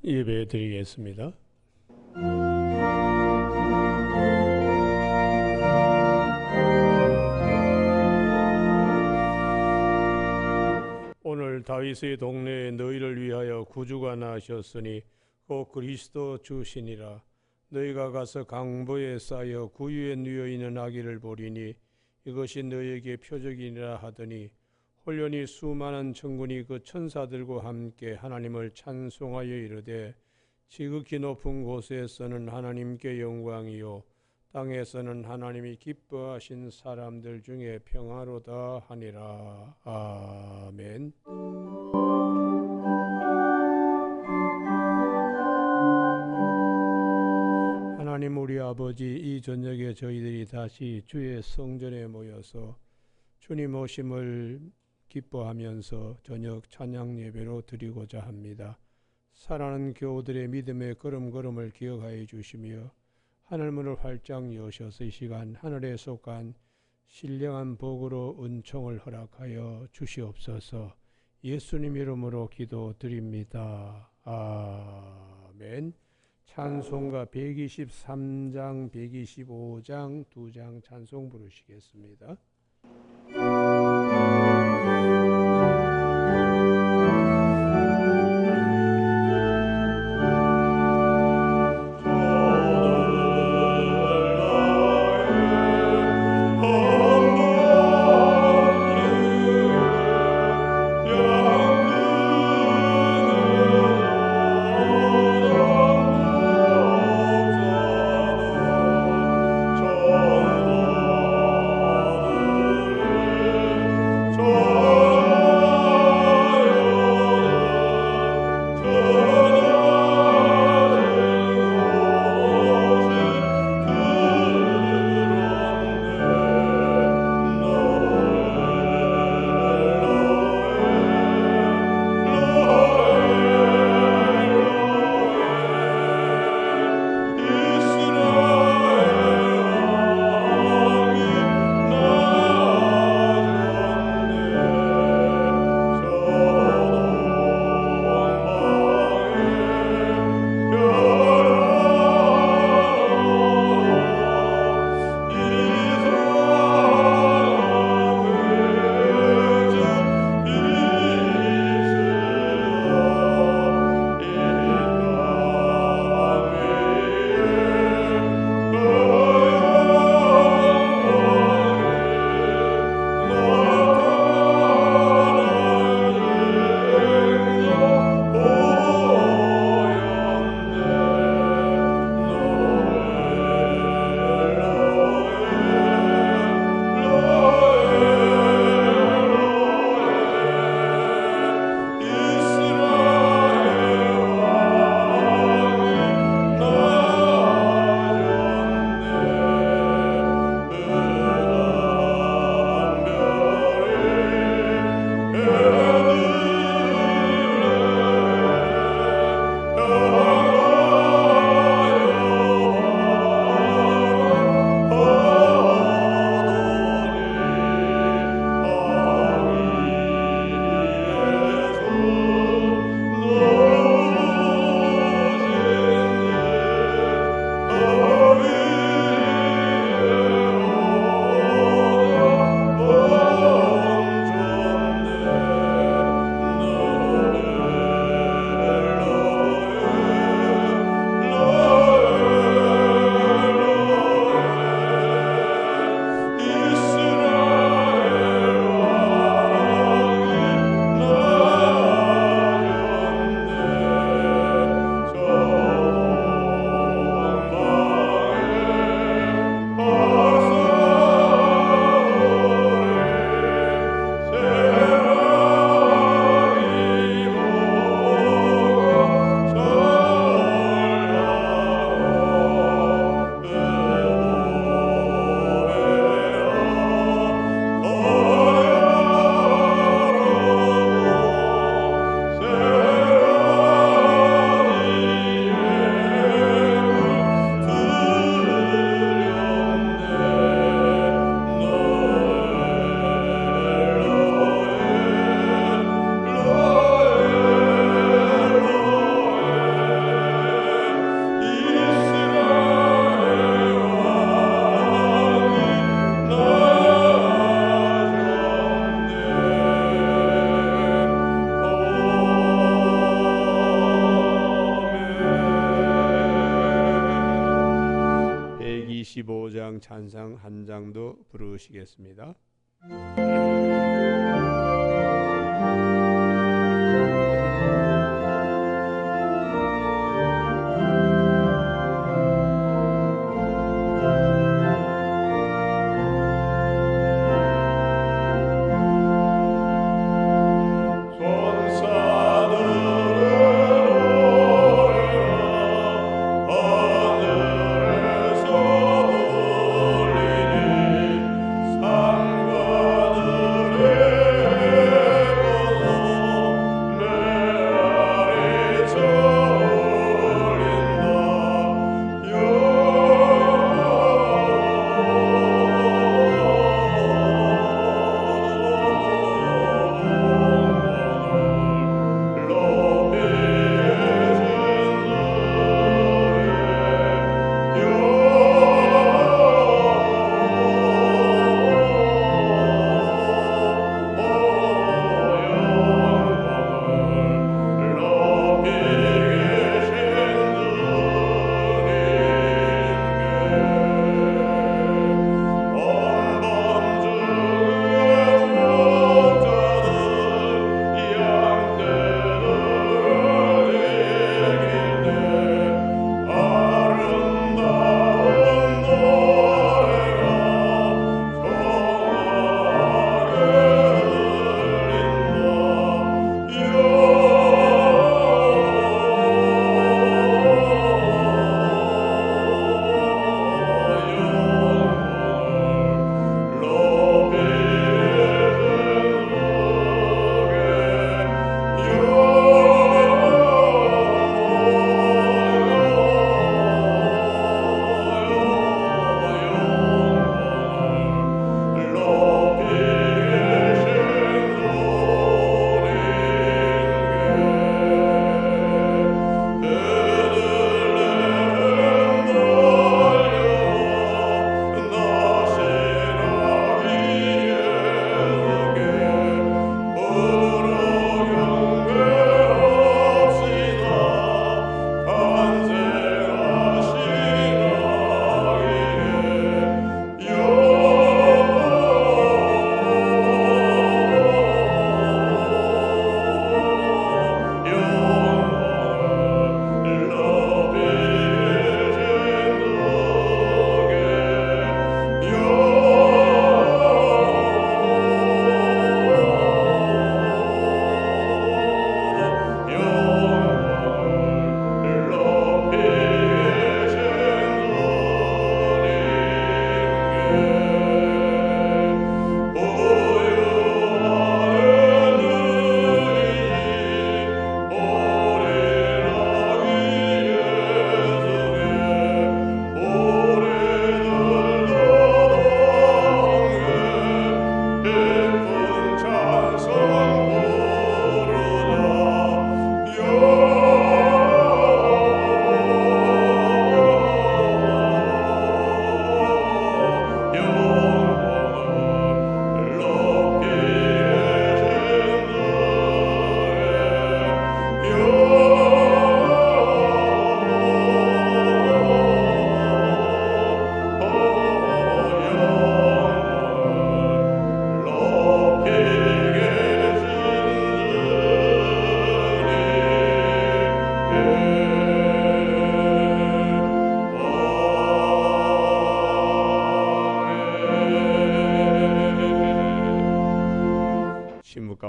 예배 드리겠습니다. 오늘 다윗의 동네에 너희를 위하여 구주가 나셨으니 곧 그리스도 주시니라. 너희가 가서 강보에 쌓여 구유에 누워 있는 아기를 보리니 이것이 너희에게 표적이니라 하더니 홀련히 수많은 천군이 그 천사들과 함께 하나님을 찬송하여 이르되 지극히 높은 곳에서는 하나님께 영광이요 땅에서는 하나님이 기뻐하신 사람들 중에 평화로다 하니라. 아멘. 하나님 우리 아버지, 이 저녁에 저희들이 다시 주의 성전에 모여서 주님 오심을 기뻐하면서 저녁 찬양 예배로 드리고자 합니다. 사랑하는 교우들의 믿음의 걸음걸음을 기억하여 주시며 하늘문을 활짝 여셔서 이 시간 하늘에 속한 신령한 복으로 은총을 허락하여 주시옵소서. 예수님 이름으로 기도드립니다. 아멘. 찬송가 123장, 125장 두 장 찬송 부르시겠습니다. 15장 찬상 한 장도 부르시겠습니다.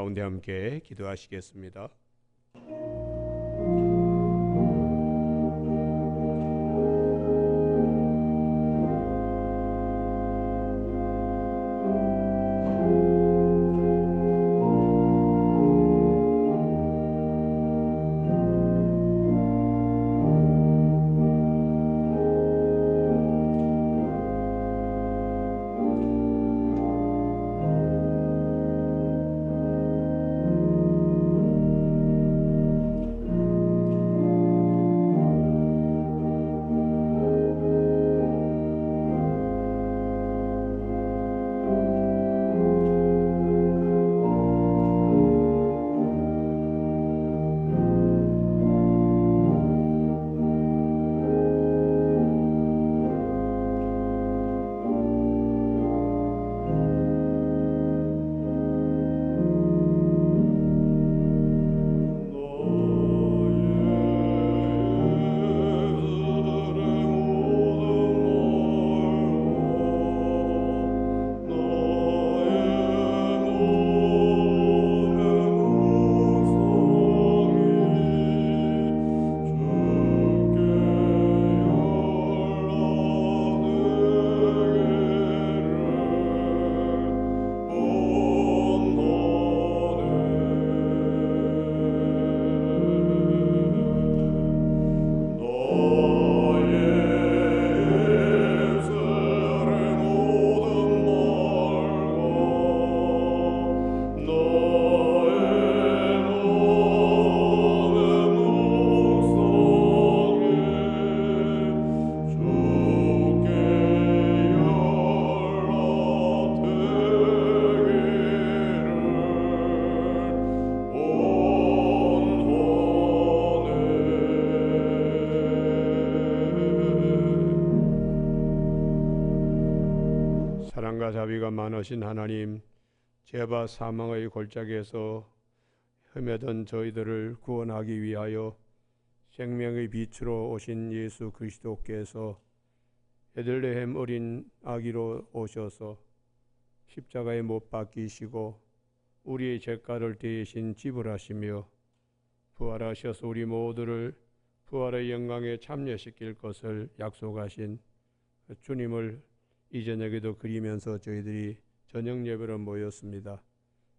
가운데 함께 기도하시겠습니다. 은혜가 자비가 많으신 하나님, 죄와 사망의 골짜기에서 헤매던 저희들을 구원하기 위하여 생명의 빛으로 오신 예수 그리스도께서 베들레헴 어린 아기로 오셔서 십자가에 못 박히시고 우리의 죄가를 대신 지불하시며 부활하셔서 우리 모두를 부활의 영광에 참여시킬 것을 약속하신 주님을 이 저녁에도 그리면서 저희들이 저녁 예배로 모였습니다.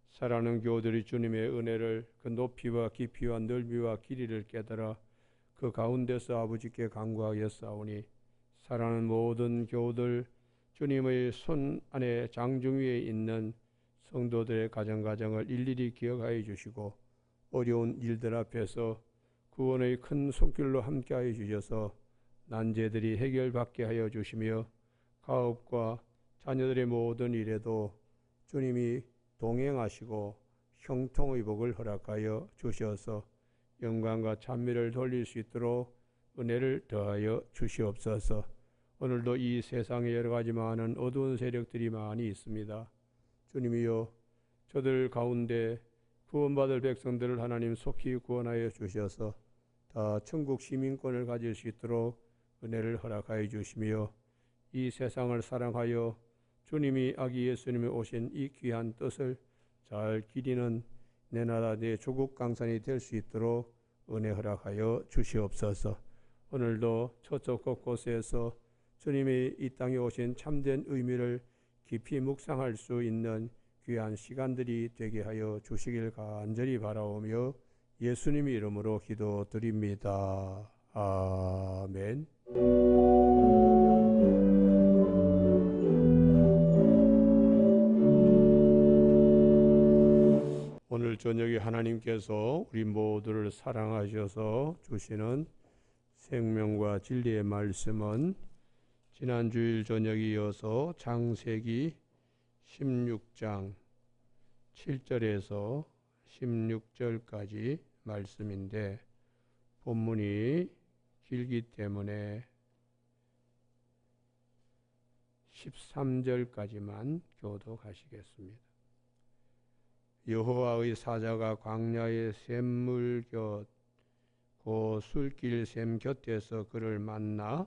사랑하는 교우들이 주님의 은혜를 그 높이와 깊이와 넓이와 길이를 깨달아 그 가운데서 아버지께 간구하였사오니 사랑하는 모든 교우들 주님의 손 안에 장중 위에 있는 성도들의 가정을 일일이 기억하여 주시고 어려운 일들 앞에서 구원의 큰 손길로 함께하여 주셔서 난제들이 해결받게 하여 주시며 가업과 자녀들의 모든 일에도 주님이 동행하시고 형통의 복을 허락하여 주셔서 영광과 찬미를 돌릴 수 있도록 은혜를 더하여 주시옵소서. 오늘도 이 세상에 여러 가지 많은 어두운 세력들이 많이 있습니다. 주님이여, 저들 가운데 구원받을 백성들을 하나님 속히 구원하여 주셔서 다 천국 시민권을 가질 수 있도록 은혜를 허락하여 주시며 이 세상을 사랑하여 주님이 아기 예수님이 오신 이 귀한 뜻을 잘 기리는 내 나라 내 조국 강산이 될 수 있도록 은혜 허락하여 주시옵소서. 오늘도 저쪽 곳곳에서 주님이 이 땅에 오신 참된 의미를 깊이 묵상할 수 있는 귀한 시간들이 되게 하여 주시길 간절히 바라오며 예수님의 이름으로 기도드립니다. 아멘. 오늘 저녁에 하나님께서 우리 모두를 사랑하셔서 주시는 생명과 진리의 말씀은 지난 주일 저녁에 이어서 창세기 16장 7절에서 16절까지 말씀인데 본문이 길기 때문에 13절까지만 교독하시겠습니다. 여호와의 사자가 광야의 샘물 곁 그 술길 샘 곁에서 그를 만나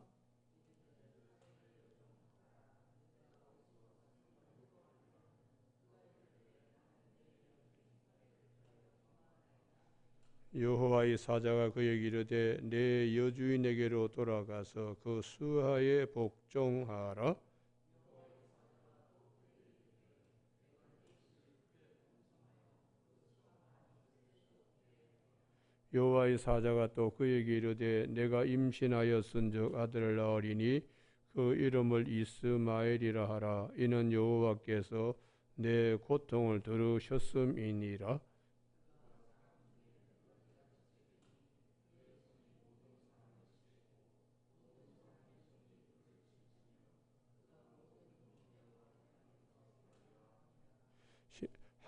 여호와의 사자가 그에게 이르되 내 여주인에게로 돌아가서 그 수하에 복종하라. 여호와의 사자가 또 그에게 이르되 내가 임신하였은즉 아들을 낳으리니 그 이름을 이스마엘이라 하라. 이는 여호와께서 내 고통을 들으셨음이니라.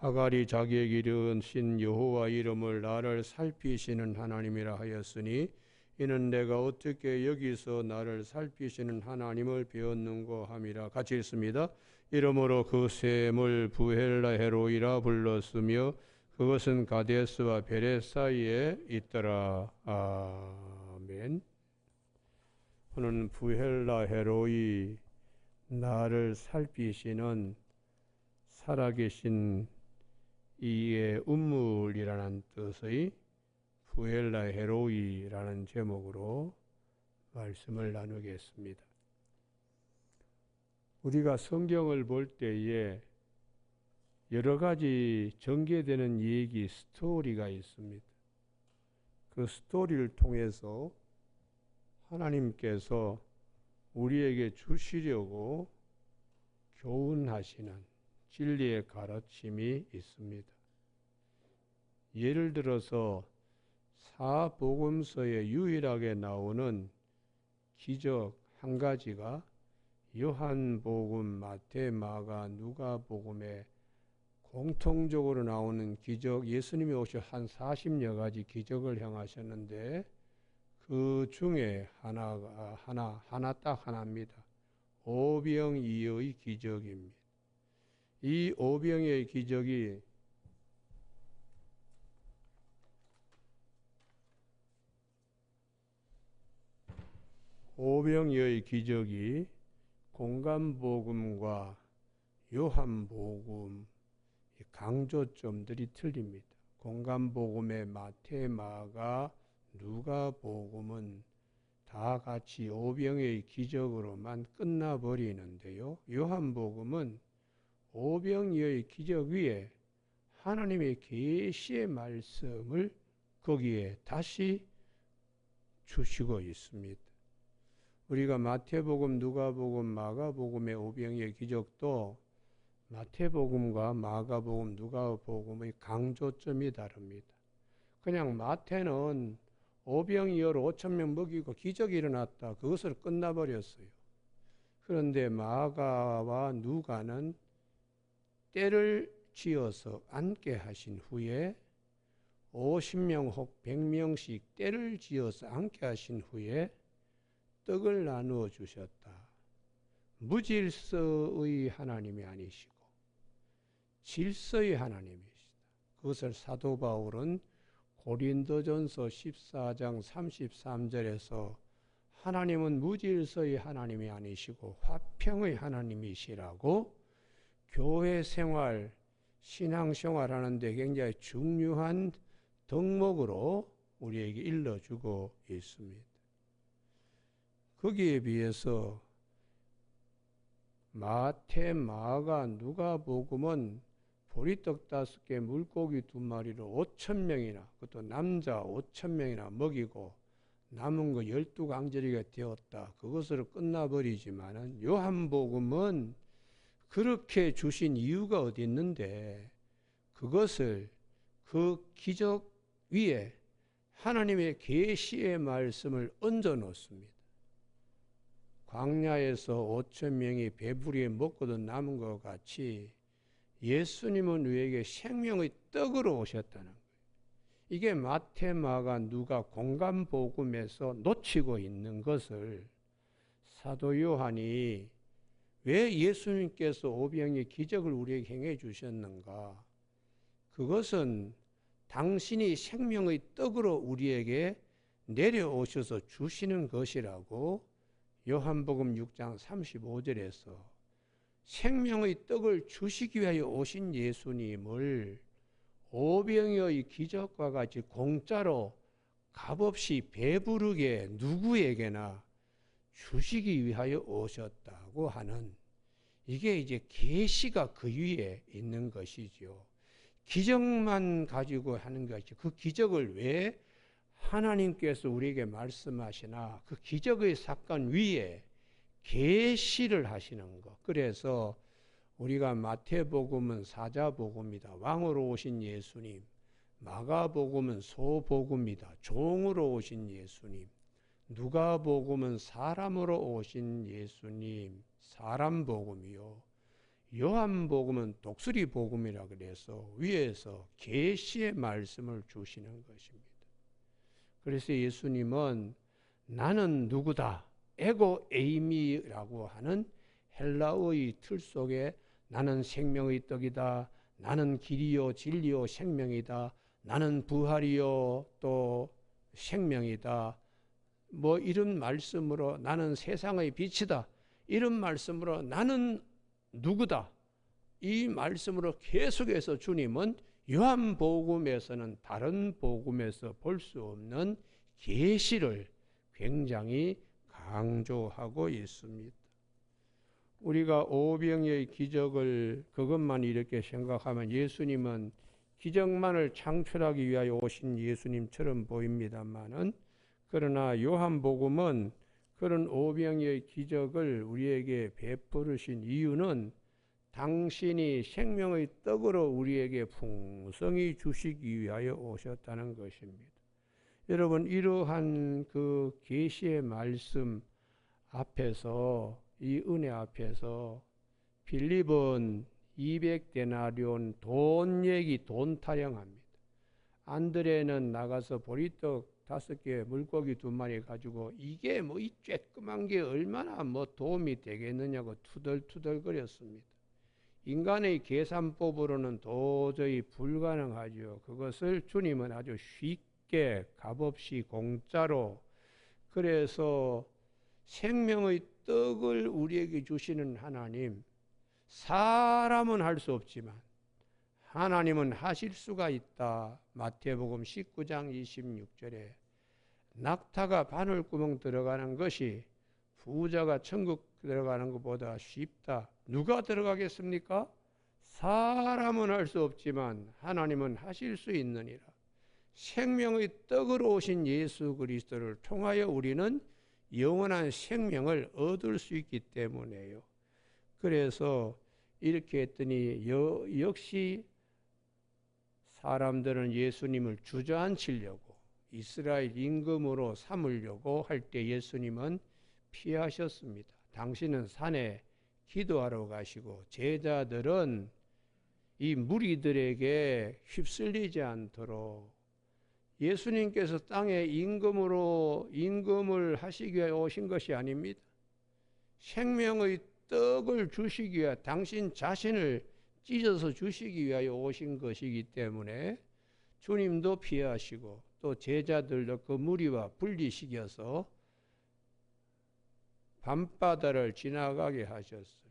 하갈이 자기에게 이르신 여호와 이름을 나를 살피시는 하나님이라 하였으니 이는 내가 어떻게 여기서 나를 살피시는 하나님을 배웠는고 함이라. 같이 읽습니다. 이러므로 그 샘을 부헬라 헤로이라 불렀으며 그것은 가데스와 베레 사이에 있더라. 아멘. 오늘은 부헬라 헤로이, 나를 살피시는 살아계신 이의 운물이라는 뜻의 부헬라 헤로이라는 제목으로 말씀을 나누겠습니다. 우리가 성경을 볼 때에 여러 가지 전개되는 얘기, 스토리가 있습니다. 그 스토리를 통해서 하나님께서 우리에게 주시려고 교훈하시는 진리의 가르침이 있습니다. 예를 들어서 사복음서에 유일하게 나오는 기적 한 가지가 요한복음, 마태, 마가, 누가복음에 공통적으로 나오는 기적, 예수님이 오셔 한 40여 가지 기적을 행하셨는데 그 중에 하나 딱 하나입니다. 오병이어의 기적입니다. 이 오병이의 기적이 공간복음과 요한복음 강조점들이 틀립니다. 공간복음의 마태, 마가, 누가복음은 다 같이 오병이의 기적으로만 끝나버리는데요. 요한복음은 오병이의 기적 위에 하나님의 계시의 말씀을 거기에 다시 주시고 있습니다. 우리가 마태복음, 누가복음, 마가복음의 오병이의 기적도 마태복음과 마가복음, 누가복음의 강조점이 다릅니다. 그냥 마태는 오병이어로 5,000명 먹이고 기적이 일어났다. 그것을 끝나버렸어요. 그런데 마가와 누가는 때를 지어서 앉게 하신 후에 50명 혹 100명씩 때를 지어서 앉게 하신 후에 떡을 나누어 주셨다. 무질서의 하나님이 아니시고 질서의 하나님이시다. 그것을 사도 바울은 고린도전서 14장 33절에서 하나님은 무질서의 하나님이 아니시고 화평의 하나님이시라고 교회 생활, 신앙생활 하는데 굉장히 중요한 덕목으로 우리에게 일러주고 있습니다. 거기에 비해서 마태, 마가, 누가복음은 보리떡 5개, 물고기 2마리로 5,000명이나, 그것도 남자 5,000명이나 먹이고 남은 거 12강절이가 되었다. 그것으로 끝나버리지만은 요한복음은 그렇게 주신 이유가 어디 있는데 그것을 그 기적 위에 하나님의 계시의 말씀을 얹어 놓습니다. 광야에서 5,000명이 배부리에 먹고도 남은 것 같이 예수님은 우리에게 생명의 떡으로 오셨다는 거예요. 이게 마태, 마가, 누가 공간복음에서 놓치고 있는 것을 사도 요한이 왜 예수님께서 오병이의 기적을 우리에게 행해 주셨는가? 그것은 당신이 생명의 떡으로 우리에게 내려오셔서 주시는 것이라고 요한복음 6장 35절에서 생명의 떡을 주시기 위하여 오신 예수님을 오병이의 기적과 같이 공짜로 값없이 배부르게 누구에게나 주시기 위하여 오셨다고 하는 이게 이제 계시가 그 위에 있는 것이죠. 기적만 가지고 하는 것이 그 기적을 왜 하나님께서 우리에게 말씀하시나 그 기적의 사건 위에 계시를 하시는 것. 그래서 우리가 마태복음은 사자복음이다. 왕으로 오신 예수님. 마가복음은 소복음이다. 종으로 오신 예수님. 누가복음은 사람으로 오신 예수님. 사람복음이요. 요한복음은 독수리복음이라 그래서 위에서 계시의 말씀을 주시는 것입니다. 그래서 예수님은 나는 누구다. 에고 에이미라고 하는 헬라어의 틀 속에 나는 생명의 떡이다. 나는 길이요 진리요 생명이다. 나는 부활이요 또 생명이다. 뭐 이런 말씀으로 나는 세상의 빛이다. 이런 말씀으로 나는 누구다. 이 말씀으로 계속해서 주님은 요한복음에서는 다른 복음에서 볼 수 없는 계시를 굉장히 강조하고 있습니다. 우리가 오병이의 기적을 그것만 이렇게 생각하면 예수님은 기적만을 창출하기 위하여 오신 예수님처럼 보입니다만은 그러나 요한복음은 그런 오병이의 기적을 우리에게 베푸르신 이유는 당신이 생명의 떡으로 우리에게 풍성히 주시기 위하여 오셨다는 것입니다. 여러분 이러한 그 계시의 말씀 앞에서 이 은혜 앞에서 빌립은 200데나리온 돈 얘기 돈 타령합니다. 안드레는 나가서 보리떡 5개 물고기 2마리 가지고 이게 뭐 이 쬐끄만 게 얼마나 뭐 도움이 되겠느냐고 투덜투덜거렸습니다. 인간의 계산법으로는 도저히 불가능하죠. 그것을 주님은 아주 쉽게 값없이 공짜로, 그래서 생명의 떡을 우리에게 주시는 하나님, 사람은 할 수 없지만 하나님은 하실 수가 있다. 마태복음 19장 26절에 낙타가 바늘구멍 들어가는 것이 부자가 천국 들어가는 것보다 쉽다. 누가 들어가겠습니까? 사람은 할 수 없지만 하나님은 하실 수 있느니라. 생명의 떡으로 오신 예수 그리스도를 통하여 우리는 영원한 생명을 얻을 수 있기 때문에요. 그래서 이렇게 했더니 역시 사람들은 예수님을 주저앉히려고 이스라엘 임금으로 삼으려고 할 때 예수님은 피하셨습니다. 당신은 산에 기도하러 가시고 제자들은 이 무리들에게 휩쓸리지 않도록 예수님께서 땅에 임금을 하시기 위해 오신 것이 아닙니다. 생명의 떡을 주시기 위해 당신 자신을 찢어서 주시기 위하여 오신 것이기 때문에 주님도 피하시고 또 제자들도 그 무리와 분리시켜서 밤바다를 지나가게 하셨어요.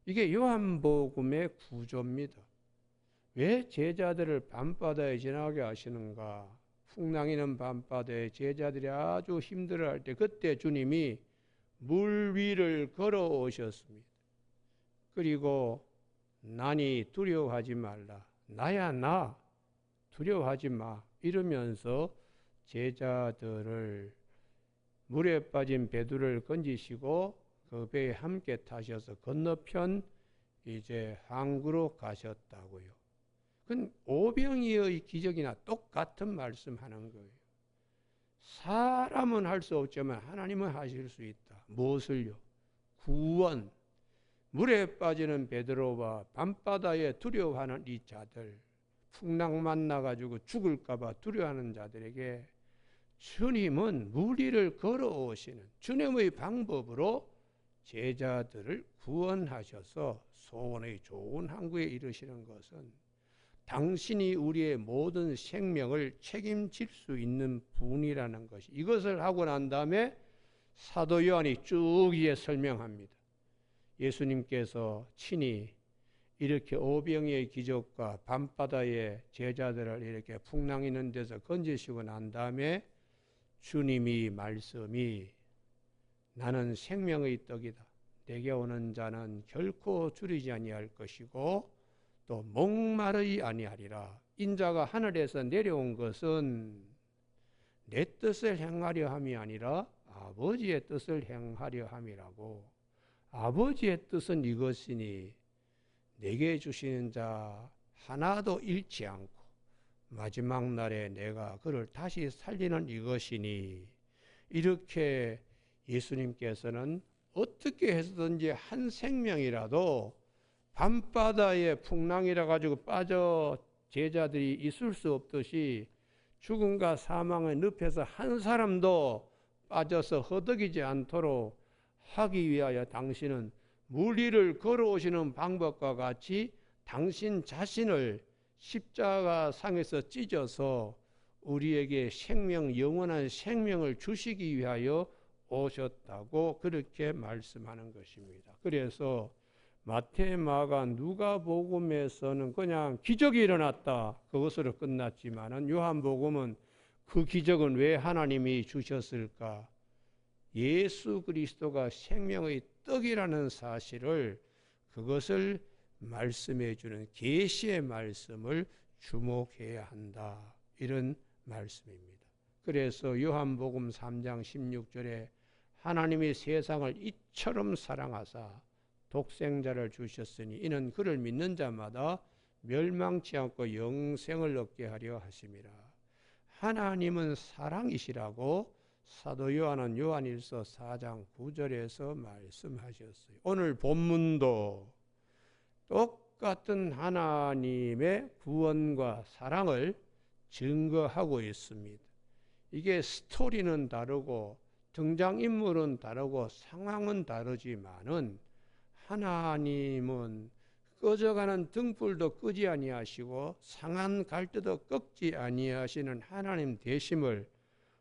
이게 요한복음의 구조입니다. 왜 제자들을 밤바다에 지나가게 하시는가? 풍랑이는 밤바다에 제자들이 아주 힘들어할 때 그때 주님이 물 위를 걸어오셨습니다. 그리고 나니 두려워하지 말라. 나야 나 두려워하지 마. 이러면서 제자들을 물에 빠진 배두를 건지시고 그 배에 함께 타셔서 건너편 이제 항구로 가셨다고요. 그건 오병이의 기적이나 똑같은 말씀하는 거예요. 사람은 할 수 없지만 하나님은 하실 수 있다. 무엇을요? 구원. 물에 빠지는 베드로와 밤바다에 두려워하는 이 자들, 풍랑 만나가지고 죽을까봐 두려워하는 자들에게 주님은 물 위를 걸어오시는 주님의 방법으로 제자들을 구원하셔서 소원의 좋은 항구에 이르시는 것은 당신이 우리의 모든 생명을 책임질 수 있는 분이라는 것이, 이것을 하고 난 다음에 사도 요한이 쭉 이제 설명합니다. 예수님께서 친히 이렇게 오병이의 기적과 밤바다에 제자들을 이렇게 풍랑 있는 데서 건지시고 난 다음에 주님이 말씀이 나는 생명의 떡이다. 내게 오는 자는 결코 줄이지 아니할 것이고 또 목마르지 아니하리라. 인자가 하늘에서 내려온 것은 내 뜻을 행하려 함이 아니라 아버지의 뜻을 행하려 함이라고. 아버지의 뜻은 이것이니 내게 주시는 자 하나도 잃지 않고 마지막 날에 내가 그를 다시 살리는 이것이니, 이렇게 예수님께서는 어떻게 해서든지 한 생명이라도 밤바다에 풍랑이라 가지고 빠져 제자들이 있을 수 없듯이 죽음과 사망의 늪에서 한 사람도 빠져서 허덕이지 않도록 하기 위하여 당신은 물 위를 걸어오시는 방법과 같이 당신 자신을 십자가 상에서 찢어서 우리에게 생명, 영원한 생명을 주시기 위하여 오셨다고 그렇게 말씀하는 것입니다. 그래서 마태, 마가, 누가복음에서는 그냥 기적이 일어났다 그것으로 끝났지만은 요한복음은 그 기적은 왜 하나님이 주셨을까? 예수 그리스도가 생명의 떡이라는 사실을, 그것을 말씀해 주는 계시의 말씀을 주목해야 한다, 이런 말씀입니다. 그래서 요한복음 3장 16절에 하나님이 세상을 이처럼 사랑하사 독생자를 주셨으니 이는 그를 믿는 자마다 멸망치 않고 영생을 얻게 하려 하심이라. 하나님은 사랑이시라고 사도 요한은 요한일서 4장 9절에서 말씀하셨어요. 오늘 본문도 똑같은 하나님의 구원과 사랑을 증거하고 있습니다. 이게 스토리는 다르고 등장인물은 다르고 상황은 다르지만은 하나님은 꺼져가는 등불도 끄지 아니하시고 상한 갈대도 꺾지 아니하시는 하나님 되심을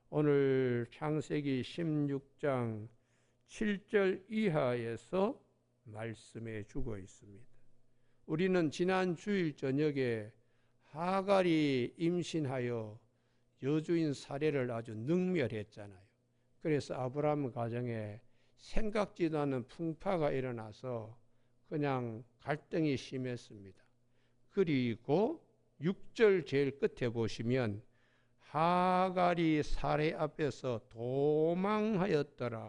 오늘 창세기 16장 7절 이하에서 말씀해 주고 있습니다. 우리는 지난 주일 저녁에 하갈이 임신하여 여주인 사례를 아주 능멸했잖아요. 그래서 아브라함 가정에 생각지도 않은 풍파가 일어나서 그냥 갈등이 심했습니다. 그리고 6절 제일 끝에 보시면 하갈이 사례 앞에서 도망하였더라.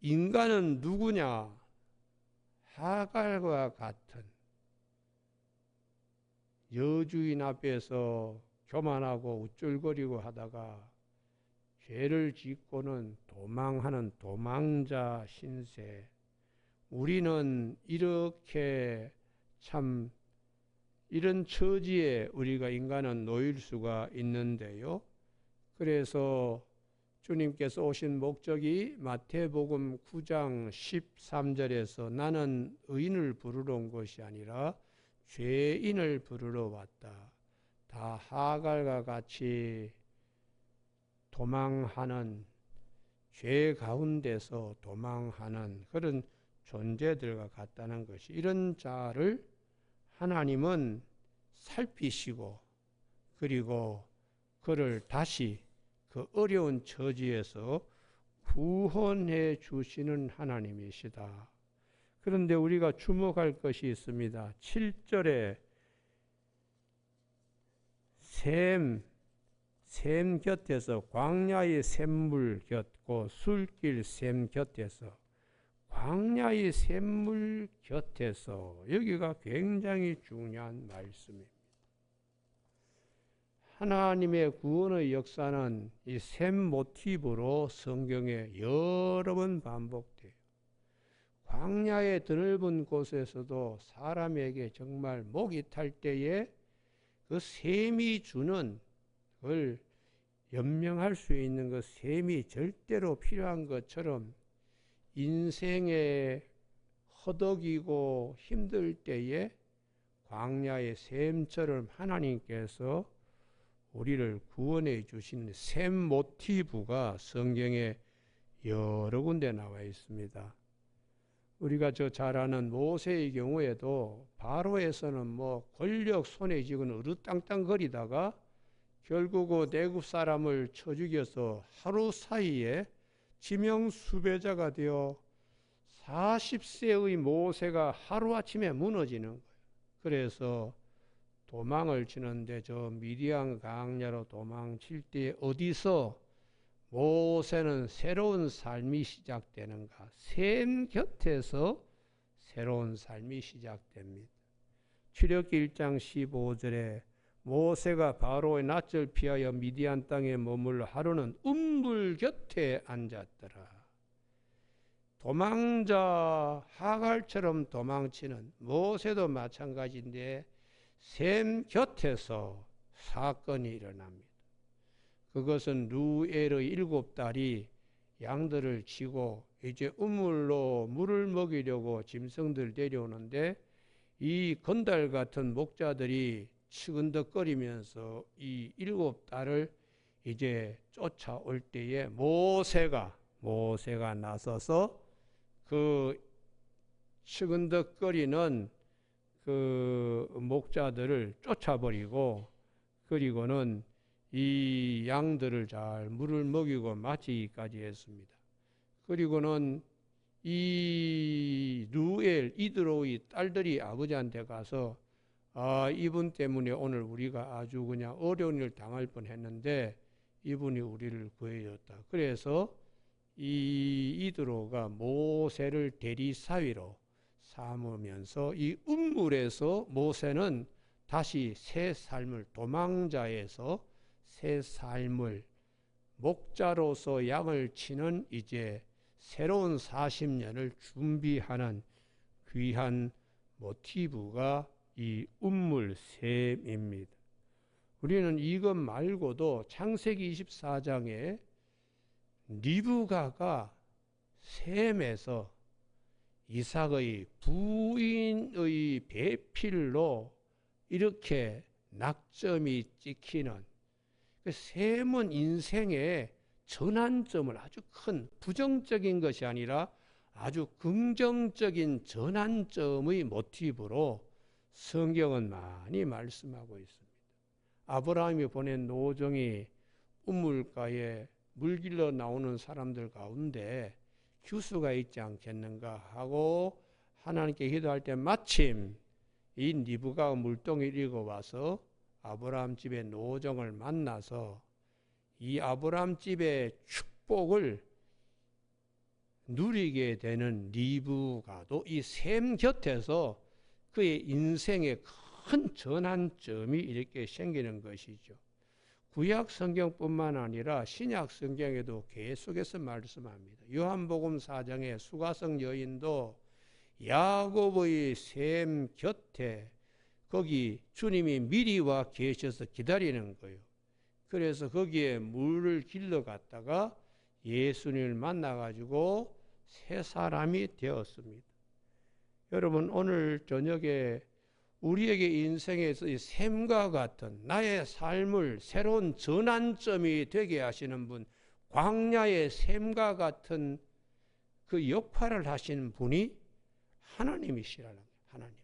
인간은 누구냐? 하갈과 같은 여주인 앞에서 교만하고 우쭐거리고 하다가 죄를 짓고는 도망하는 도망자 신세. 우리는 이렇게 참 이런 처지에 우리가 인간은 놓일 수가 있는데요. 그래서 주님께서 오신 목적이 마태복음 9장 13절에서 나는 의인을 부르러 온 것이 아니라 죄인을 부르러 왔다. 다 하갈과 같이 도망하는 죄 가운데서 도망하는 그런 존재들과 같다는 것이, 이런 자를 하나님은 살피시고 그리고 그를 다시 그 어려운 처지에서 구원해 주시는 하나님이시다. 그런데 우리가 주목할 것이 있습니다. 7절에 샘 곁에서, 광야의 샘물 곁고 술길 샘 곁에서, 광야의 샘물 곁에서, 여기가 굉장히 중요한 말씀입니다. 하나님의 구원의 역사는 이 샘 모티브로 성경에 여러 번 반복돼요. 광야의 드넓은 곳에서도 사람에게 정말 목이 탈 때에 그 샘이 주는 걸 연명할 수 있는 그 샘이 절대로 필요한 것처럼 인생에 허덕이고 힘들 때에 광야의 샘처럼 하나님께서 우리를 구원해 주시는 샘 모티브가 성경에 여러 군데 나와 있습니다. 우리가 잘 아는 모세의 경우에도 바로에서는 뭐 권력 손에 쥐고는 으르땅땅거리다가 결국 내국 사람을 쳐 죽여서 하루 사이에 지명수배자가 되어 40세의 모세가 하루아침에 무너지는 거예요. 그래서 도망을 치는데 저 미디안 강야로 도망칠 때 어디서 모세는 새로운 삶이 시작되는가? 샘 곁에서 새로운 삶이 시작됩니다. 출애굽기 1장 15절에 모세가 바로의 낯을 피하여 미디안 땅에 머물러 하루는 운물 곁에 앉았더라. 도망자 하갈처럼 도망치는 모세도 마찬가지인데 샘 곁에서 사건이 일어납니다. 그것은 루엘의 7딸이 양들을 치고 이제 우물로 물을 먹이려고 짐승들 데려오는데 이 건달 같은 목자들이 치근덕거리면서 이 7딸을 이제 쫓아올 때에 모세가 나서서 그 치근덕거리는 그 목자들을 쫓아버리고 그리고는 이 양들을 잘 물을 먹이고 마치기까지 했습니다. 그리고는 이 루엘 이드로의 딸들이 아버지한테 가서 이분 때문에 오늘 우리가 아주 그냥 어려운 일 당할 뻔했는데 이분이 우리를 구해줬다. 그래서 이 이드로가 모세를 대리사위로 삼으면서 이 운물에서 모세는 다시 새 삶을, 도망자에서 새 삶을 목자로서 양을 치는 이제 새로운 40년을 준비하는 귀한 모티브가 이 운물샘입니다. 우리는 이것 말고도 창세기 24장에 리브가가 셈에서 이삭의 부인의 배필로 이렇게 낙점이 찍히는, 셈은 인생의 전환점을, 아주 큰 부정적인 것이 아니라 아주 긍정적인 전환점의 모티브로 성경은 많이 말씀하고 있습니다. 아브라함이 보낸 노정이 우물가에 물길러 나오는 사람들 가운데 휴수가 있지 않겠는가 하고 하나님께 기도할 때 마침 이 리브가가 물동을 이고 와서 아브라함 집의 노정을 만나서 이 아브라함 집의 축복을 누리게 되는 리브가도 이 셈 곁에서 그의 인생의 큰 전환점이 이렇게 생기는 것이죠. 구약 성경뿐만 아니라 신약 성경에도 계속해서 말씀합니다. 요한복음 4장의 수가성 여인도 야곱의 셈 곁에 거기 주님이 미리 와 계셔서 기다리는 거예요. 그래서 거기에 물을 길러 갔다가 예수님을 만나가지고 새 사람이 되었습니다. 여러분, 오늘 저녁에 우리에게 인생에서 이 샘과 같은 나의 삶을 새로운 전환점이 되게 하시는 분, 광야의 샘과 같은 그 역할을 하시는 분이 하나님이시라는 거예요. 하나님.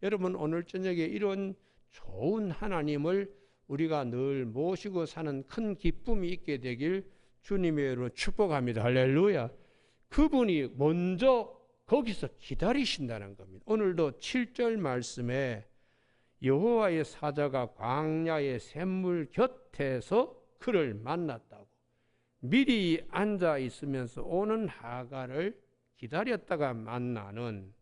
여러분, 오늘 저녁에 이런 좋은 하나님을 우리가 늘 모시고 사는 큰 기쁨이 있게 되길 주님의 이름으로 축복합니다. 할렐루야. 그분이 먼저 거기서 기다리신다는 겁니다. 오늘도 7절 말씀에 여호와의 사자가 광야의 샘물 곁에서 그를 만났다고, 미리 앉아 있으면서 오는 하갈을 기다렸다가 만나는,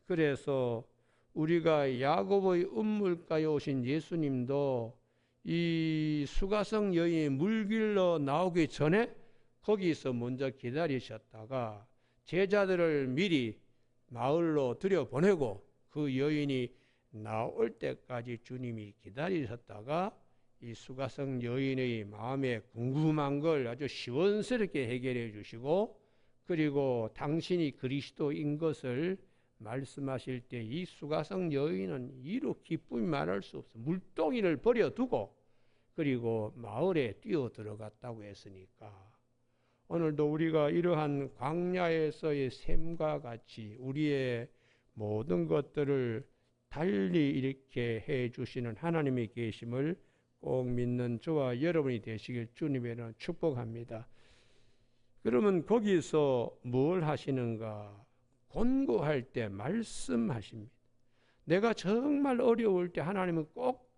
그래서 우리가 야곱의 우물가에 오신 예수님도 이 수가성 여인이 물 길러 나오기 전에 거기서 먼저 기다리셨다가 제자들을 미리 마을로 들여보내고 그 여인이 나올 때까지 주님이 기다리셨다가 이 수가성 여인의 마음에 궁금한 걸 아주 시원스럽게 해결해 주시고, 그리고 당신이 그리스도인 것을 말씀하실 때 이 수가성 여인은 이루 기쁨이 말할 수 없어. 물동이를 버려두고 그리고 마을에 뛰어 들어갔다고 했으니까, 오늘도 우리가 이러한 광야에서의 샘과 같이 우리의 모든 것들을 달리 이렇게 해 주시는 하나님이 계심을 꼭 믿는 저와 여러분이 되시길 주님의 이름으로 축복합니다. 그러면 거기서 뭘 하시는가? 권고할 때 말씀하십니다. 내가 정말 어려울 때 하나님은 꼭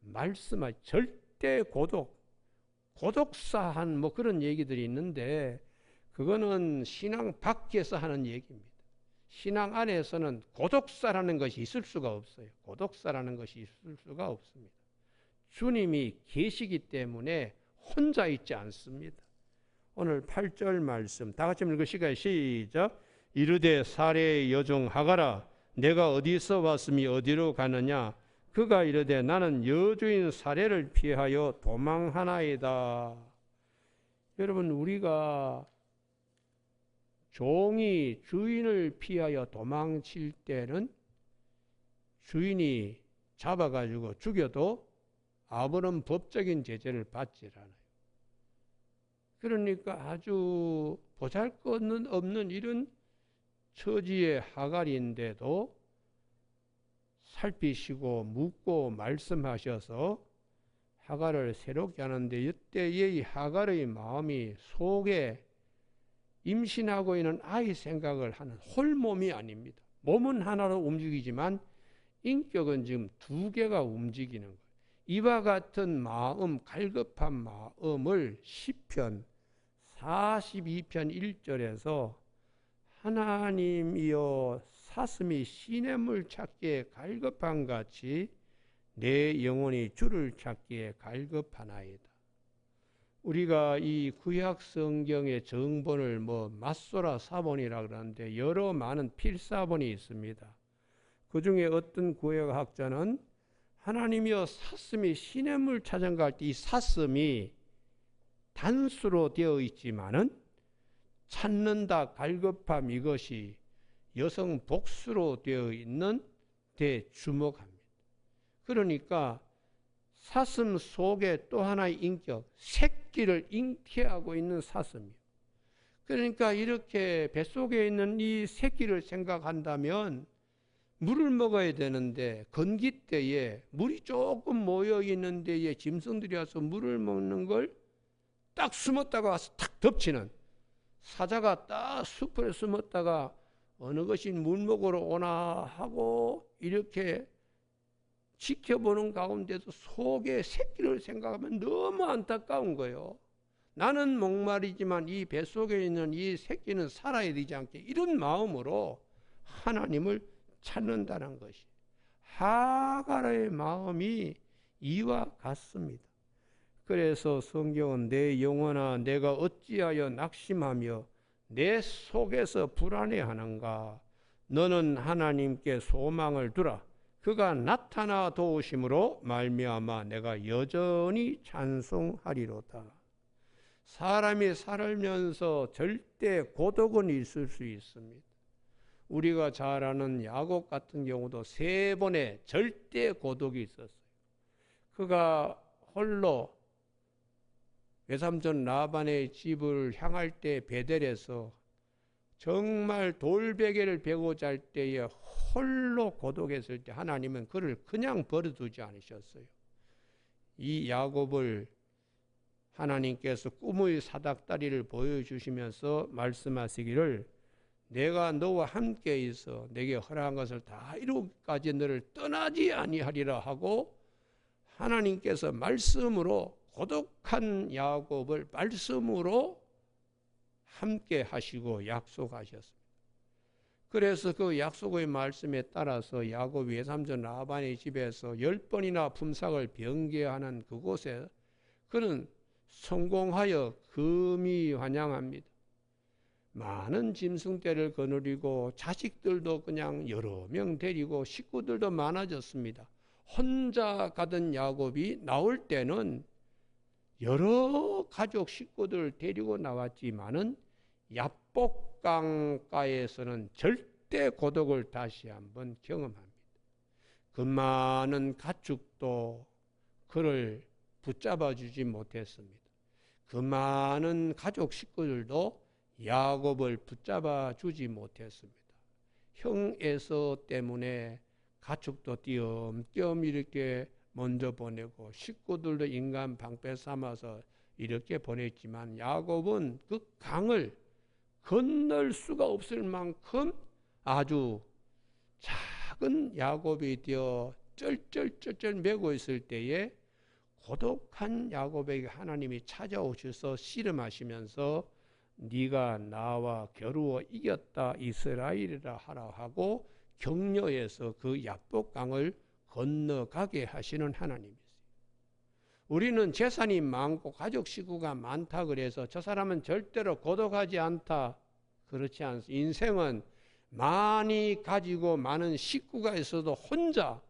말씀하시, 절대 고독사한 뭐 그런 얘기들이 있는데 그거는 신앙 밖에서 하는 얘기입니다. 신앙 안에서는 고독사라는 것이 있을 수가 없어요. 고독사라는 것이 있을 수가 없습니다. 주님이 계시기 때문에 혼자 있지 않습니다. 오늘 8절 말씀 다 같이 읽으시겠습니다. 시작. 이르되 사레의 여종 하갈아, 내가 어디서 왔으니 어디로 가느냐? 그가 이르되 나는 여주인 사레를 피하여 도망하나이다. 여러분, 우리가 종이 주인을 피하여 도망칠 때는 주인이 잡아가지고 죽여도 아무런 법적인 제재를 받지 않아요. 그러니까 아주 보잘것없는 이런 처지의 하갈인데도 살피시고 묻고 말씀하셔서 하갈을 새롭게 하는데, 이때의 하갈의 마음이 속에 임신하고 있는 아이 생각을 하는 홀몸이 아닙니다. 몸은 하나로 움직이지만 인격은 지금 두 개가 움직이는 거예요. 이와 같은 마음, 갈급한 마음을 시편 42편 1절에서 하나님이여 사슴이 시냇물 찾기에 갈급한 같이 내 영혼이 주를 찾기에 갈급하나이다. 우리가 이 구약 성경의 정본을 맞소라 사본이라 그러는데 여러 많은 필사본이 있습니다. 그 중에 어떤 구약학자는 하나님이여 사슴이 시냇물 찾아갈 때 이 사슴이 단수로 되어 있지만은 찾는다, 갈급함, 이것이 여성 복수로 되어 있는 데 주목합니다. 그러니까 사슴 속에 또 하나의 인격, 새끼를 잉태하고 있는 사슴이요. 그러니까 이렇게 뱃속에 있는 이 새끼를 생각한다면 물을 먹어야 되는데 건기 때에 물이 조금 모여 있는 데에 짐승들이 와서 물을 먹는 걸 딱 숨었다가 와서 탁 덮치는, 사자가 딱 숲에 숨었다가 어느 것이 물 먹으러 오나 하고 이렇게 지켜보는 가운데도 속에 새끼를 생각하면 너무 안타까운 거예요. 나는 목말이지만 이 뱃속에 있는 이 새끼는 살아야 되지 않게, 이런 마음으로 하나님을 찾는다는 것이 하갈의 마음이 이와 같습니다. 그래서 성경은 내 영혼아 내가 어찌하여 낙심하며 내 속에서 불안해하는가. 너는 하나님께 소망을 두라. 그가 나타나 도우심으로 말미암아 내가 여전히 찬송하리로다. 사람이 살면서 절대 고독은 있을 수 있습니다. 우리가 잘 아는 야곱 같은 경우도 3번의 절대 고독이 있었어요. 그가 홀로 외삼촌 라반의 집을 향할 때 베델에서 정말 돌베개를 베고 잘 때에 홀로 고독했을 때 하나님은 그를 그냥 버려두지 않으셨어요. 이 야곱을 하나님께서 꿈의 사닥다리를 보여주시면서 말씀하시기를 내가 너와 함께 있어 내게 허락한 것을 다 이루기까지 너를 떠나지 아니하리라 하고 하나님께서 말씀으로 고독한 야곱을 말씀으로 함께 하시고 약속하셨습니다. 그래서 그 약속의 말씀에 따라서 야곱이 외삼촌 라반의 집에서 10번이나 품삯을 변개하는 그곳에 그는 성공하여 금이 환영합니다. 많은 짐승떼를 거느리고 자식들도 그냥 여러 명 데리고 식구들도 많아졌습니다. 혼자 가던 야곱이 나올 때는 여러 가족 식구들을 데리고 나왔지만은 야복강가에서는 절대 고독을 다시 한번 경험합니다. 그 많은 가축도 그를 붙잡아 주지 못했습니다. 그 많은 가족 식구들도 야곱을 붙잡아 주지 못했습니다. 형 에서 때문에 가축도 띄엄띄엄 이렇게 먼저 보내고 식구들도 인간 방패 삼아서 이렇게 보냈지만 야곱은 그 강을 건널 수가 없을 만큼 아주 작은 야곱이 되어 쩔쩔쩔쩔 매고 있을 때에 고독한 야곱에게 하나님이 찾아오셔서 씨름하시면서 네가 나와 겨루어 이겼다 이스라엘이라 하라 하고 격려해서 그 야복강을 건너가게 하시는 하나님이세요. 우리는 재산이 많고 가족 식구가 많다 그래서 저 사람은 절대로 고독하지 않다, 그렇지 않습니다. 인생은 많이 가지고 많은 식구가 있어도 혼자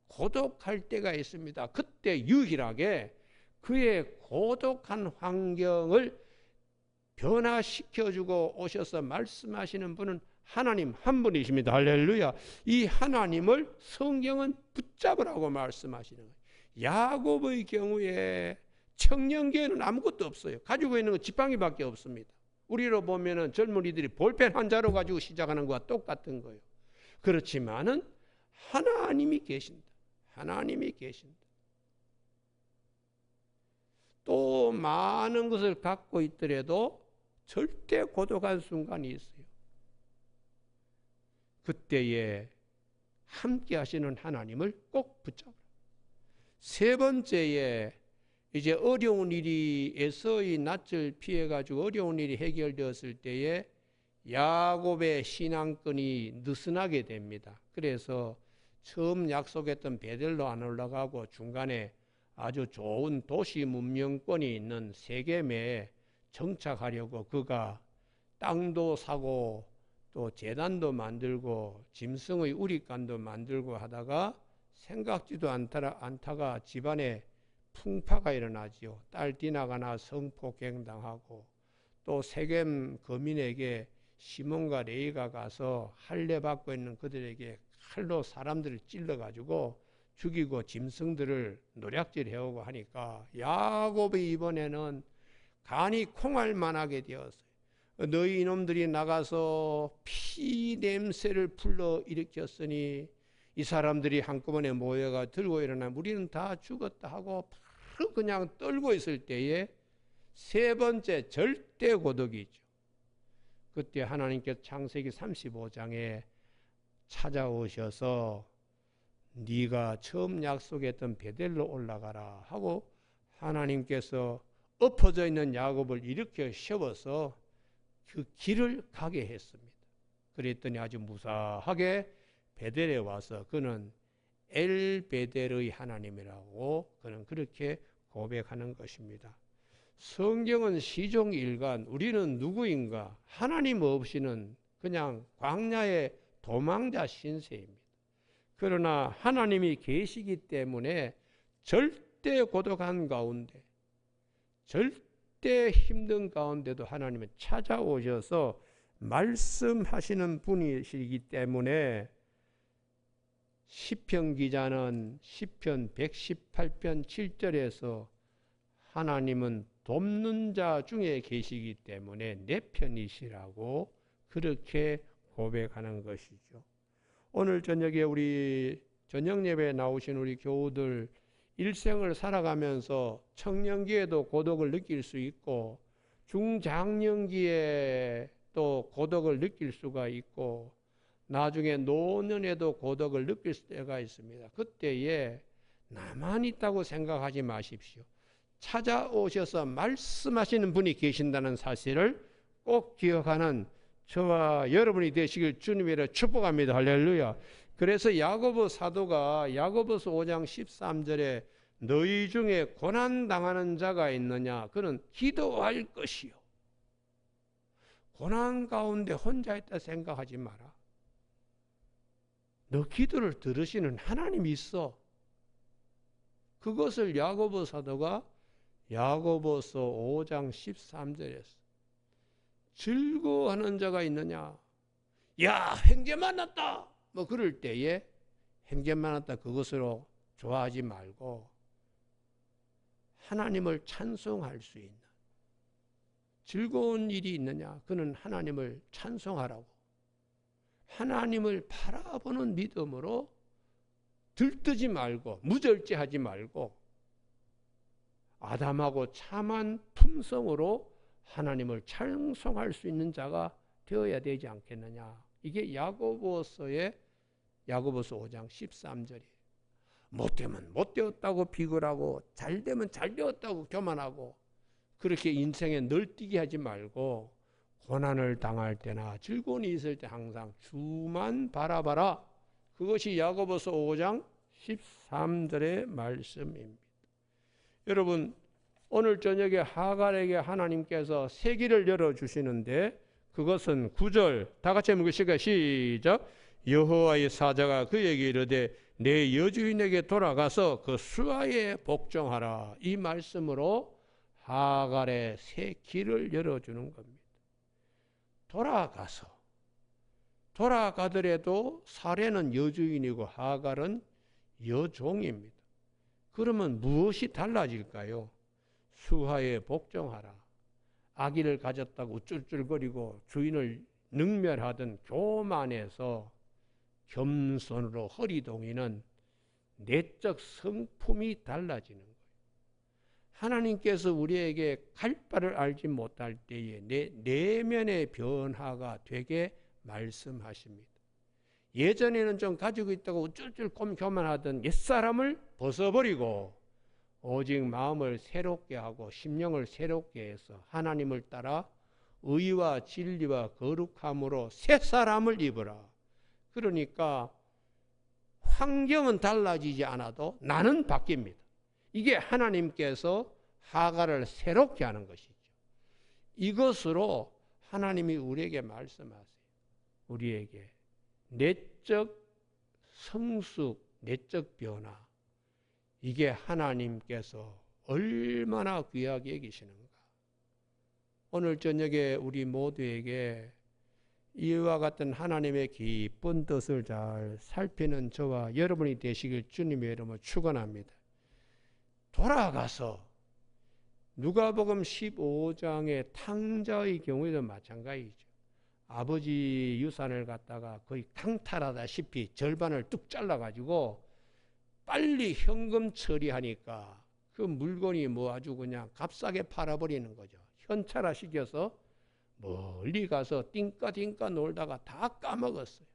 고독할 때가 있습니다. 그때 유일하게 그의 고독한 환경을 변화시켜주고 오셔서 말씀하시는 분은 하나님 한 분이십니다. 할렐루야. 이 하나님을 성경은 붙잡으라고 말씀하시는 거예요. 야곱의 경우에 청년기에는 아무것도 없어요. 가지고 있는 건 지팡이밖에 없습니다. 우리로 보면은 젊은이들이 볼펜 한 자루 가지고 시작하는 것과 똑같은 거예요. 그렇지만은 하나님이 계신다. 하나님이 계신다. 또 많은 것을 갖고 있더라도 절대 고독한 순간이 있어요. 그때에 함께 하시는 하나님을 꼭 붙잡으라. 3번째에 이제 어려운 일이 에서의 낯을 피해가지고 어려운 일이 해결되었을 때에 야곱의 신앙권이 느슨하게 됩니다. 그래서 처음 약속했던 베델로 안 올라가고 중간에 아주 좋은 도시 문명권이 있는 세겜에 정착하려고 그가 땅도 사고 또 제단도 만들고 짐승의 우리간도 만들고 하다가 생각지도 않다가 집안에 풍파가 일어나지요. 딸 디나가나 성폭행 당하고 또 세겜 거민에게 시몬과 레이가 가서 할례 받고 있는 그들에게 칼로 사람들을 찔러가지고 죽이고 짐승들을 노략질 해오고 하니까 야곱이 이번에는 간이 콩할 만하게 되었어요. 너희 이놈들이 나가서 피 냄새를 불러 일으켰으니 이 사람들이 한꺼번에 모여가 들고 일어나 우리는 다 죽었다 하고 바로 그냥 떨고 있을 때에 세 번째 절대 고독이죠. 그때 하나님께서 창세기 35장에 찾아오셔서 네가 처음 약속했던 베델로 올라가라 하고 하나님께서 엎어져 있는 야곱을 일으켜 세워서 그 길을 가게 했습니다. 그랬더니 아주 무사하게 베델에 와서 그는 엘 베델의 하나님이라고 그는 그렇게 고백하는 것입니다. 성경은 시종일관 우리는 누구인가? 하나님 없이는 그냥 광야의 도망자 신세입니다. 그러나 하나님이 계시기 때문에 절대 고독한 가운데 절대 힘든 가운데도 하나님은 찾아오셔서 말씀하시는 분이시기 때문에 시편 기자는 시편 118편 7절에서 하나님은 돕는 자 중에 계시기 때문에 내 편이시라고 그렇게 고백하는 것이죠. 오늘 저녁에 우리 저녁 예배에 나오신 우리 교우들 일생을 살아가면서 청년기에도 고독을 느낄 수 있고 중장년기에 또 고독을 느낄 수가 있고 나중에 노년에도 고독을 느낄 때가 있습니다. 그때에 나만 있다고 생각하지 마십시오. 찾아오셔서 말씀하시는 분이 계신다는 사실을 꼭 기억하는 저와 여러분이 되시길 주님이라 축복합니다. 할렐루야. 그래서 야고보 사도가 야고보서 5장 13절에 너희 중에 고난당하는 자가 있느냐? 그는 기도할 것이요. 고난 가운데 혼자 있다 생각하지 마라. 너 기도를 들으시는 하나님이 있어. 그것을 야고보 사도가 야고보서 5장 13절에서 즐거워하는 자가 있느냐? 야, 행제 만났다. 뭐 그럴 때에 행제 만났다 그것으로 좋아하지 말고 하나님을 찬송할 수 있는 즐거운 일이 있느냐? 그는 하나님을 찬송하라고. 하나님을 바라보는 믿음으로 들뜨지 말고 무절제하지 말고 아담하고 참한 품성으로 하나님을 찬송할 수 있는 자가 되어야 되지 않겠느냐. 이게 야고보서 5장 13절이에요. 못되면 못되었다고 비굴하고 잘되면 잘되었다고 교만하고 그렇게 인생에 널뛰게 하지 말고 고난을 당할 때나 즐거운 일이 있을 때 항상 주만 바라봐라. 그것이 야고보서 5장 13절의 말씀입니다. 여러분 오늘 저녁에 하갈에게 하나님께서 새 길을 열어주시는데 그것은 9절 다 같이 한번 읽으실까요? 시작. 여호와의 사자가 그에게 이르되 내 여주인에게 돌아가서 그 수하에 복종하라. 이 말씀으로 하갈의 새 길을 열어주는 겁니다. 돌아가더라도 사례는 여주인이고 하갈은 여종입니다. 그러면 무엇이 달라질까요? 수하에 복종하라. 아기를 가졌다고 우쭐쭈거리고 주인을 능멸하던 교만에서 겸손으로 허리 동이는 내적 성품이 달라지는 거예요. 하나님께서 우리에게 갈 바를 알지 못할 때에 내 내면의 변화가 되게 말씀하십니다. 예전에는 좀 가지고 있다고 우쭐쭈 교만하던 옛사람을 벗어버리고 오직 마음을 새롭게 하고 심령을 새롭게 해서 하나님을 따라 의와 진리와 거룩함으로 새 사람을 입으라. 그러니까 환경은 달라지지 않아도 나는 바뀝니다. 이게 하나님께서 하갈을 새롭게 하는 것이죠. 이것으로 하나님이 우리에게 말씀하세요. 우리에게 내적 성숙, 내적 변화, 이게 하나님께서 얼마나 귀하게 여기시는가. 오늘 저녁에 우리 모두에게 이와 같은 하나님의 기쁜 뜻을 잘 살피는 저와 여러분이 되시길 주님의 이름으로 축원합니다. 돌아가서 누가복음 15장의 탕자의 경우에도 마찬가지죠. 아버지 유산을 갖다가 거의 탕탈하다시피 절반을 뚝 잘라가지고 빨리 현금 처리하니까 그 물건이 뭐 아주 그냥 값싸게 팔아버리는 거죠. 현찰화 시켜서 멀리 가서 띵까 놀다가 다 까먹었어요.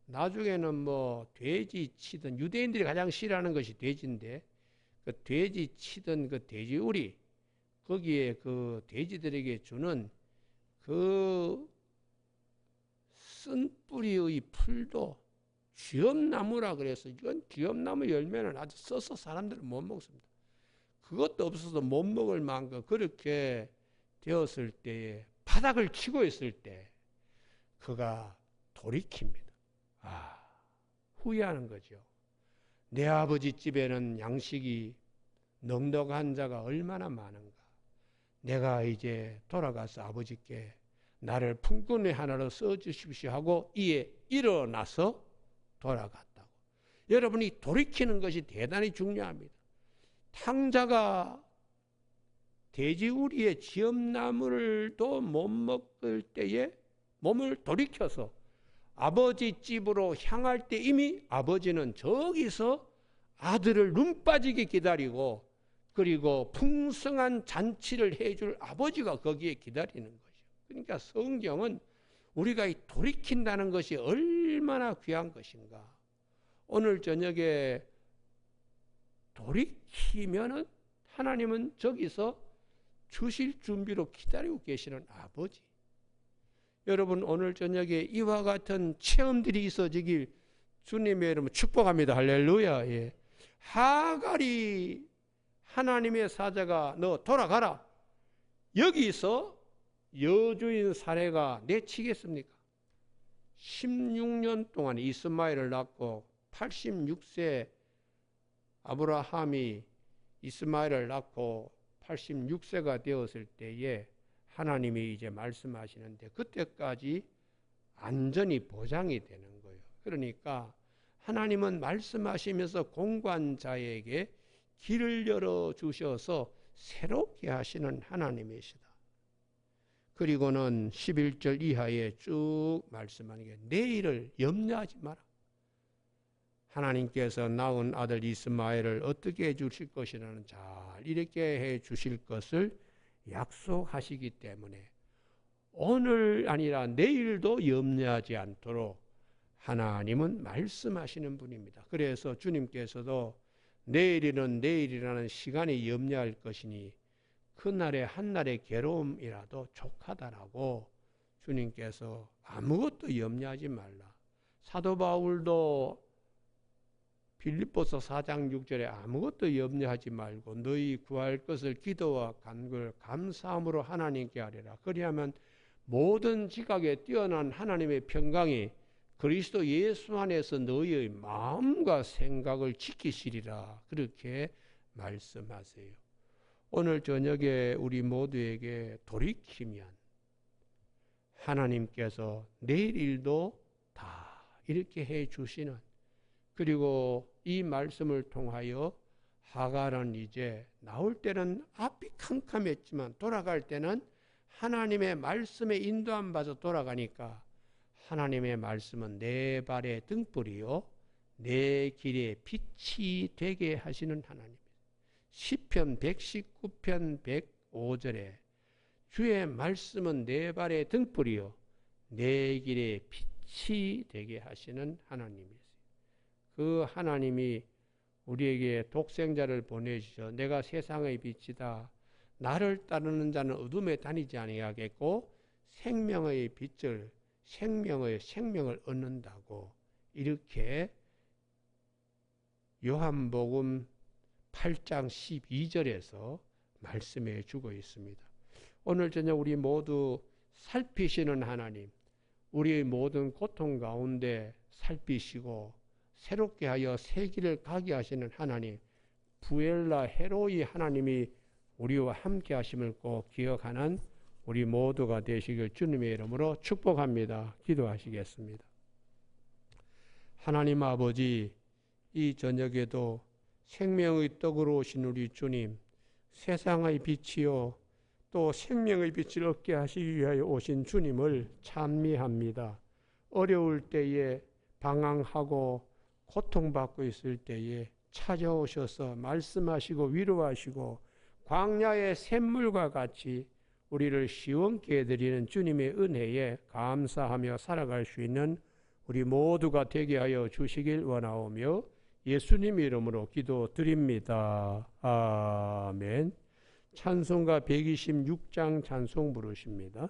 나중에는 뭐 돼지 치든, 유대인들이 가장 싫어하는 것이 돼지인데, 그 돼지 치든 그 돼지우리, 거기에 그 돼지들에게 주는 그 쓴 뿌리의 풀도 쥐엄나무라 그래서, 이건 쥐엄나무 열매는 아주 써서 사람들은 못 먹습니다. 그것도 없어서 못 먹을 만큼 그렇게 되었을 때에, 바닥을 치고 있을 때 그가 돌이킵니다. 후회하는 거죠. 내 아버지 집에는 양식이 넉넉한 자가 얼마나 많은가. 내가 이제 돌아가서 아버지께 나를 품꾼의 하나로 써주십시오 하고 이에 일어나서 돌아갔다고. 여러분이 돌이키는 것이 대단히 중요합니다. 탕자가 돼지우리의 지엄나무를도 못 먹을 때에 몸을 돌이켜서 아버지 집으로 향할 때 이미 아버지는 저기서 아들을 눈 빠지게 기다리고, 그리고 풍성한 잔치를 해줄 아버지가 거기에 기다리는 거죠. 그러니까 성경은 우리가 이 돌이킨다는 것이 얼마나 귀한 것인가. 오늘 저녁에 돌이키면은 하나님은 저기서 주실 준비로 기다리고 계시는 아버지. 여러분, 오늘 저녁에 이와 같은 체험들이 있어지길 주님의 이름으로 축복합니다. 할렐루야. 예. 하갈이 하나님의 사자가 너 돌아가라. 여기서 여주인 사례가 내치겠습니까? 16년 동안 이스마엘을 낳고 86세 아브라함이 이스마엘을 낳고 86세가 되었을 때에 하나님이 이제 말씀하시는데 그때까지 안전이 보장이 되는 거예요. 그러니까 하나님은 말씀하시면서 공관자에게 길을 열어주셔서 새롭게 하시는 하나님이시다. 그리고는 11절 이하에 쭉 말씀하는 게 내일을 염려하지 마라. 하나님께서 낳은 아들 이스마엘을 어떻게 해 주실 것이라는 잘 이렇게 해 주실 것을 약속하시기 때문에 오늘 아니라 내일도 염려하지 않도록 하나님은 말씀하시는 분입니다. 그래서 주님께서도 내일이는 내일이라는 시간에 염려할 것이니 그날의 한날의 괴로움이라도 족하다라고 주님께서 아무것도 염려하지 말라. 사도 바울도 빌립보서 4장 6절에 아무것도 염려하지 말고 너희 구할 것을 기도와 간구를 감사함으로 하나님께 하리라. 그리하면 모든 지각에 뛰어난 하나님의 평강이 그리스도 예수 안에서 너희의 마음과 생각을 지키시리라. 그렇게 말씀하세요. 오늘 저녁에 우리 모두에게 돌이키면 하나님께서 내일 일도 다 이렇게 해 주시는, 그리고 이 말씀을 통하여 하갈은 이제 나올 때는 앞이 캄캄했지만 돌아갈 때는 하나님의 말씀에 인도함 받아 돌아가니까 하나님의 말씀은 내 발의 등불이요 내 길에 빛이 되게 하시는 하나님. 시편 119편 105절에 주의 말씀은 내 발의 등불이요 내 길에 빛이 되게 하시는 하나님이세요. 그 하나님이 우리에게 독생자를 보내주셔 내가 세상의 빛이다. 나를 따르는 자는 어둠에 다니지 아니하겠고 생명의 빛을 생명을 얻는다고 이렇게 요한복음 8장 12절에서 말씀해 주고 있습니다. 오늘 저녁 우리 모두 살피시는 하나님, 우리의 모든 고통 가운데 살피시고 새롭게 하여 새 길을 가게 하시는 하나님, 부엘라 헤로이 하나님이 우리와 함께 하심을 꼭 기억하는 우리 모두가 되시길 주님의 이름으로 축복합니다. 기도하시겠습니다. 하나님 아버지, 이 저녁에도 생명의 떡으로 오신 우리 주님, 세상의 빛이요 또 생명의 빛을 얻게 하시기 위하여 오신 주님을 찬미합니다. 어려울 때에, 방황하고 고통받고 있을 때에 찾아오셔서 말씀하시고 위로하시고 광야의 샘물과 같이 우리를 시원케 해드리는 주님의 은혜에 감사하며 살아갈 수 있는 우리 모두가 되게 하여 주시길 원하오며 예수님 이름으로 기도드립니다. 아멘. 찬송가 126장 찬송 부르십니다.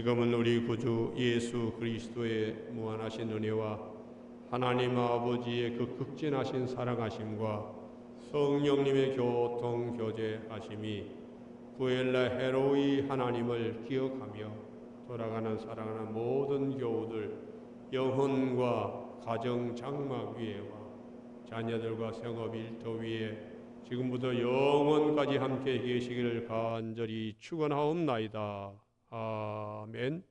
지금은 우리 구주 예수 그리스도의 무한하신 은혜와 하나님 아버지의 그 극진하신 사랑하심과 성령님의 교통 교제하심이 구엘라 헤로이 하나님을 기억하며 돌아가는 사랑하는 모든 교우들 영혼과 가정 장막 위에와 자녀들과 생업 일터 위에 지금부터 영원까지 함께 계시기를 간절히 축원하옵나이다. 아멘.